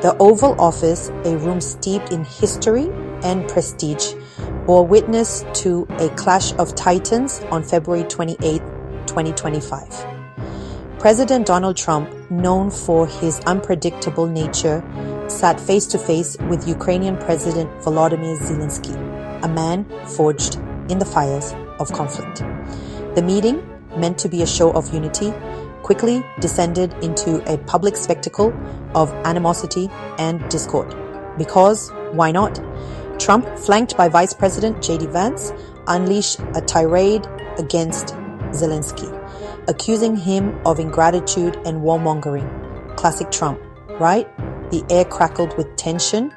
The Oval Office, a room steeped in history and prestige, bore witness to a clash of titans on February 28, 2025. President Donald Trump, known for his unpredictable nature, sat face-to-face with Ukrainian President Volodymyr Zelensky, a man forged in the fires of conflict. The meeting, meant to be a show of unity, quickly descended into a public spectacle of animosity and discord. Because, why not? Trump, flanked by Vice President J.D. Vance, unleashed a tirade against Zelensky, accusing him of ingratitude and warmongering. Classic Trump, right? The air crackled with tension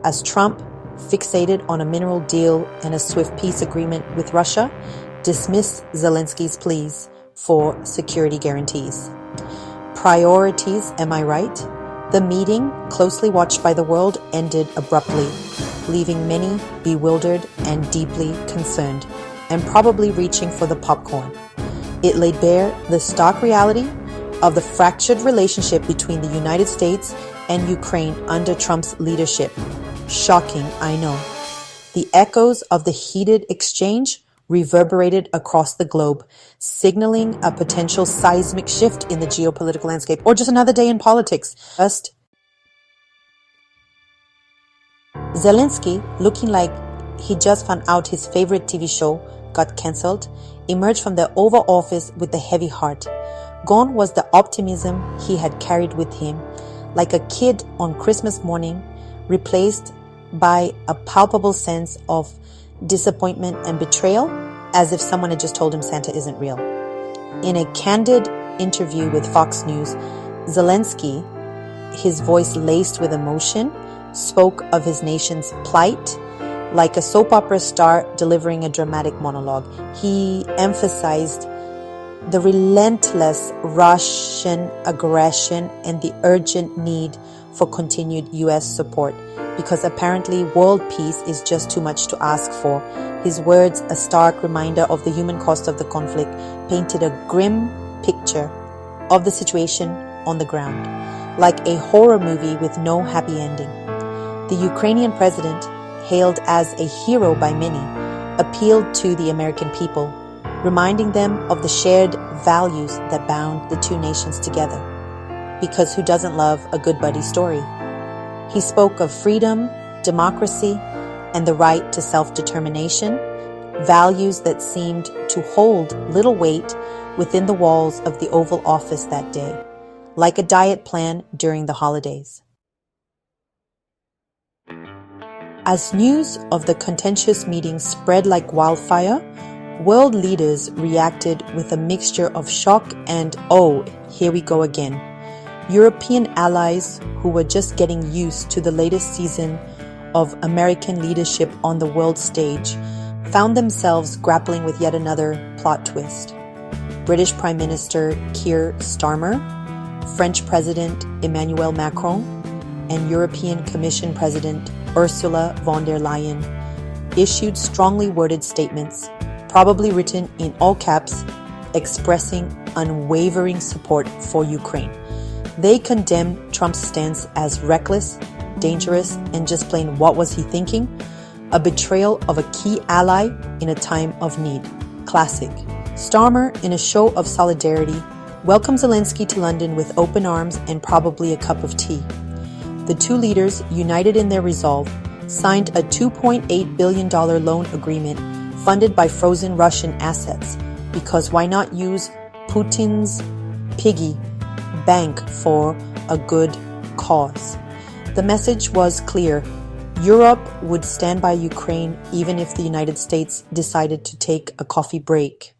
as Trump, fixated on a mineral deal and a swift peace agreement with Russia, dismissed Zelensky's pleas for security guarantees. Priorities, am I right? The meeting, closely watched by the world, ended abruptly, leaving many bewildered and deeply concerned, and probably reaching for the popcorn. It laid bare the stark reality of the fractured relationship between the United States and Ukraine under Trump's leadership. Shocking, I know. The echoes of the heated exchange reverberated across the globe, signaling a potential seismic shift in the geopolitical landscape, or just another day in politics. First, Zelensky, looking like he just found out his favorite TV show got cancelled, emerged from the Oval Office with a heavy heart. Gone was the optimism he had carried with him, like a kid on Christmas morning, replaced by a palpable sense of disappointment and betrayal, as if someone had just told him Santa isn't real. In a candid interview with Fox News, Zelensky, his voice laced with emotion, spoke of his nation's plight like a soap opera star delivering a dramatic monologue. He emphasized the relentless Russian aggression and the urgent need for continued U.S. support, because apparently world peace is just too much to ask for. His words, a stark reminder of the human cost of the conflict, painted a grim picture of the situation on the ground, like a horror movie with no happy ending. The Ukrainian president, hailed as a hero by many, appealed to the American people, reminding them of the shared values that bound the two nations together. Because who doesn't love a good buddy story? He spoke of freedom, democracy, and the right to self-determination, values that seemed to hold little weight within the walls of the Oval Office that day, like a diet plan during the holidays. As news of the contentious meeting spread like wildfire, world leaders reacted with a mixture of shock and, oh, here we go again. European allies who were just getting used to the latest season of American leadership on the world stage found themselves grappling with yet another plot twist. British Prime Minister Keir Starmer, French President Emmanuel Macron, and European Commission President Ursula von der Leyen issued strongly worded statements, probably written in all caps, expressing unwavering support for Ukraine. They condemned Trump's stance as reckless, dangerous, and just plain what was he thinking? A betrayal of a key ally in a time of need. Classic. Starmer, in a show of solidarity, welcomed Zelensky to London with open arms and probably a cup of tea. The two leaders, united in their resolve, signed a $2.8 billion loan agreement funded by frozen Russian assets, because why not use Putin's piggy bank for a good cause? The message was clear. Europe would stand by Ukraine even if the United States decided to take a coffee break.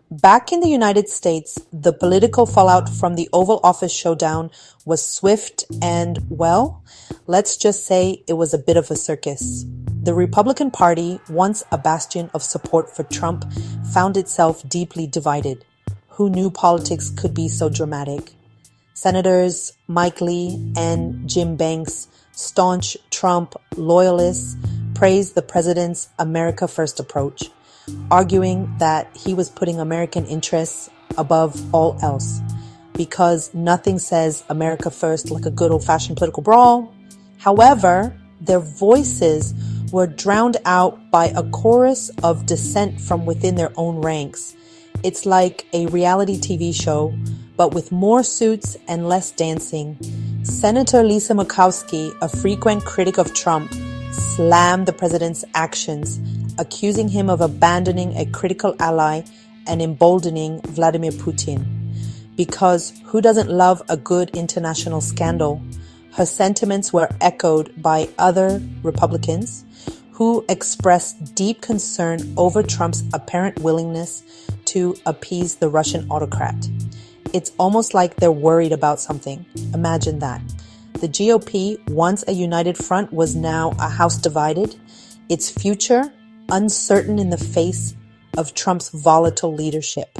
Back in the United States, the political fallout from the Oval Office showdown was swift and, well, let's just say it was a bit of a circus. The Republican Party, once a bastion of support for Trump, found itself deeply divided. Who knew politics could be so dramatic? Senators Mike Lee and Jim Banks, staunch Trump loyalists, praised the president's America First approach, arguing that he was putting American interests above all else. because nothing says America first like a good old-fashioned political brawl. However, their voices were drowned out by a chorus of dissent from within their own ranks. It's like a reality TV show, but with more suits and less dancing. Senator Lisa Murkowski, a frequent critic of Trump, slammed the president's actions, accusing him of abandoning a critical ally and emboldening Vladimir Putin. Because who doesn't love a good international scandal? Her sentiments were echoed by other Republicans who expressed deep concern over Trump's apparent willingness to appease the Russian autocrat. It's almost like they're worried about something. Imagine that. The GOP, once a united front, was now a house divided, its future uncertain in the face of Trump's volatile leadership.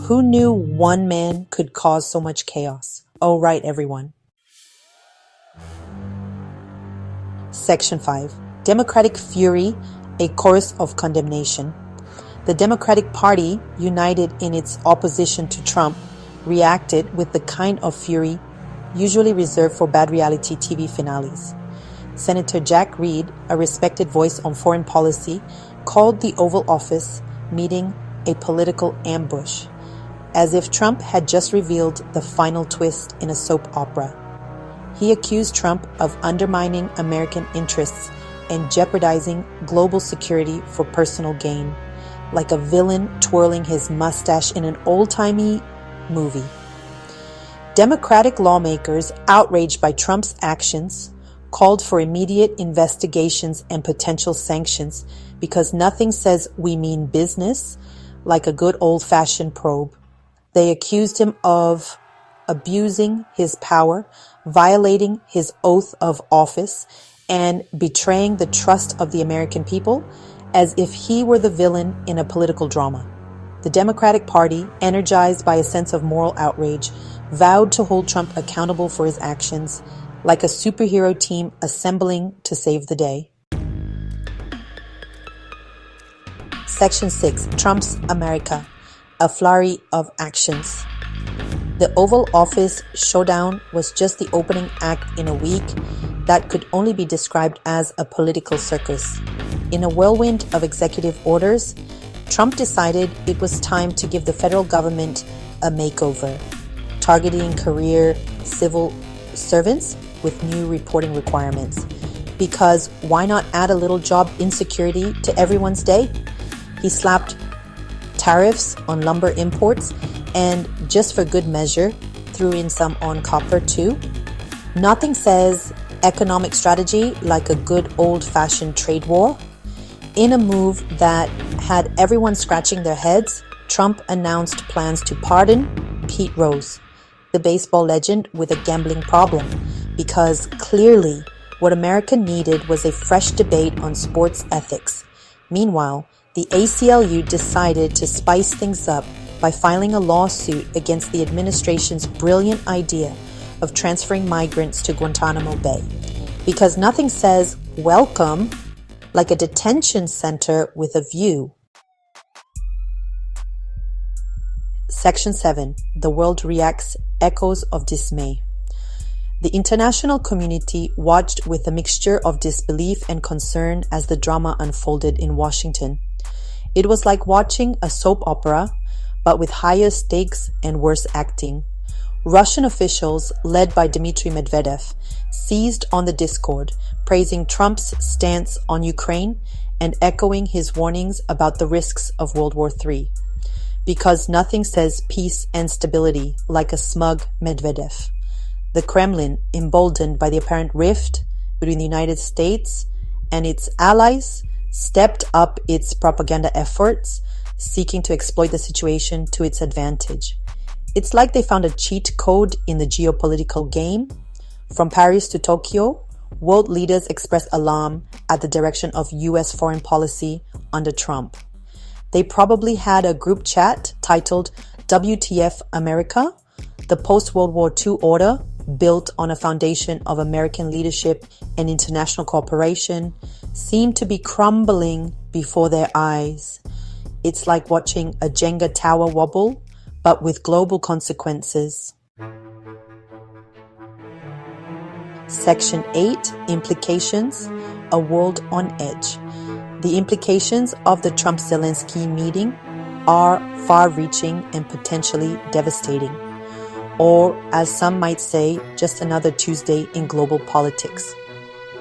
Who knew one man could cause so much chaos? Oh, right, everyone. Section 5. Democratic Fury, a Chorus of Condemnation. The Democratic Party, united in its opposition to Trump, reacted with the kind of fury usually reserved for bad reality TV finales. Senator Jack Reed, a respected voice on foreign policy, called the Oval Office meeting a political ambush, as if Trump had just revealed the final twist in a soap opera. He accused Trump of undermining American interests and jeopardizing global security for personal gain, like a villain twirling his mustache in an old-timey movie. Democratic lawmakers, outraged by Trump's actions, called for immediate investigations and potential sanctions because nothing says we mean business like a good old-fashioned probe. They accused him of abusing his power, violating his oath of office, and betraying the trust of the American people, as if he were the villain in a political drama. The Democratic Party, energized by a sense of moral outrage, vowed to hold Trump accountable for his actions, like a superhero team assembling to save the day. Section 6. Trump's America, a flurry of actions. The Oval Office showdown was just the opening act in a week that could only be described as a political circus. In a whirlwind of executive orders, Trump decided it was time to give the federal government a makeover, targeting career civil servants with new reporting requirements. Because why not add a little job insecurity to everyone's day? He slapped tariffs on lumber imports and, just for good measure, threw in some on copper too. Nothing says economic strategy like a good old-fashioned trade war. In a move that had everyone scratching their heads, Trump announced plans to pardon Pete Rose, the baseball legend with a gambling problem, because clearly what America needed was a fresh debate on sports ethics. Meanwhile, the ACLU decided to spice things up by filing a lawsuit against the administration's brilliant idea of transferring migrants to Guantanamo Bay, because nothing says welcome like a detention center with a view. Section 7. The world reacts, echoes of dismay. The international community watched with a mixture of disbelief and concern as the drama unfolded in Washington. It was like watching a soap opera, but with higher stakes and worse acting. Russian officials, led by Dmitry Medvedev, seized on the discord, praising Trump's stance on Ukraine and echoing his warnings about the risks of World War III. Because nothing says peace and stability like a smug Medvedev. The Kremlin, emboldened by the apparent rift between the United States and its allies, stepped up its propaganda efforts, seeking to exploit the situation to its advantage. It's like they found a cheat code in the geopolitical game. From Paris to Tokyo, world leaders expressed alarm at the direction of US foreign policy under Trump. They probably had a group chat titled WTF America, the post-World War II order built on a foundation of American leadership and international cooperation seemed to be crumbling before their eyes. It's like watching a Jenga tower wobble, but with global consequences. Section 8, Implications, A World on Edge. The implications of the Trump-Zelensky meeting are far-reaching and potentially devastating. Or, as some might say, just another Tuesday in global politics.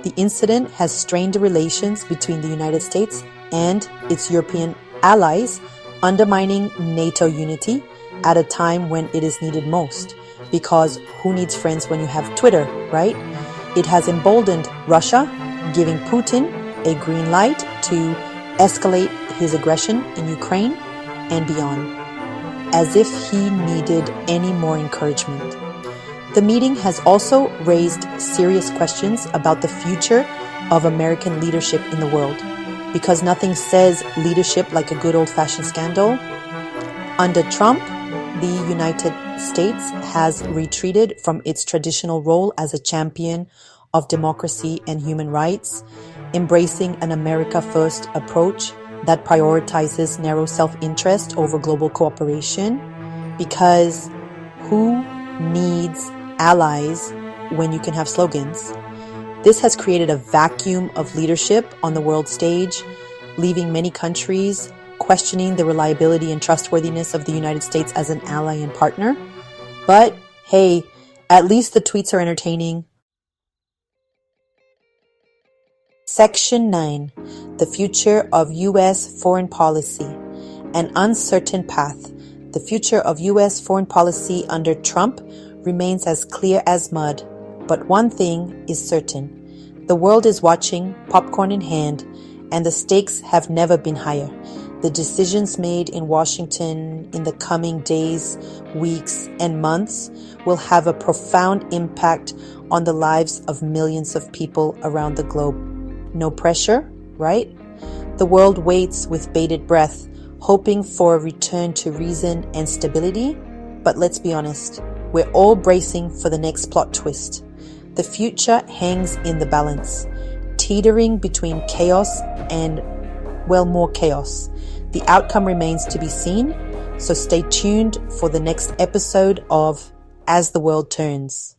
The incident has strained the relations between the United States and its European allies, undermining NATO unity at a time when it is needed most. Because who needs friends when you have Twitter, right? It has emboldened Russia, giving Putin a green light to escalate his aggression in Ukraine and beyond, as if he needed any more encouragement. The meeting has also raised serious questions about the future of American leadership in the world, because nothing says leadership like a good old-fashioned scandal. Under Trump, the United States has retreated from its traditional role as a champion of democracy and human rights, embracing an America-first approach that prioritizes narrow self-interest over global cooperation. Because who needs allies when you can have slogans? This has created a vacuum of leadership on the world stage, leaving many countries questioning the reliability and trustworthiness of the United States as an ally and partner. But hey, at least the tweets are entertaining. Section 9. The future of U.S. foreign policy. An uncertain path. The future of U.S. foreign policy under Trump remains as clear as mud. But one thing is certain. The world is watching, popcorn in hand, and the stakes have never been higher. The decisions made in Washington in the coming days, weeks, and months will have a profound impact on the lives of millions of people around the globe. No pressure, right? The world waits with bated breath, hoping for a return to reason and stability. But let's be honest, we're all bracing for the next plot twist. The future hangs in the balance, teetering between chaos and, well, more chaos. The outcome remains to be seen, so stay tuned for the next episode of As the World Turns.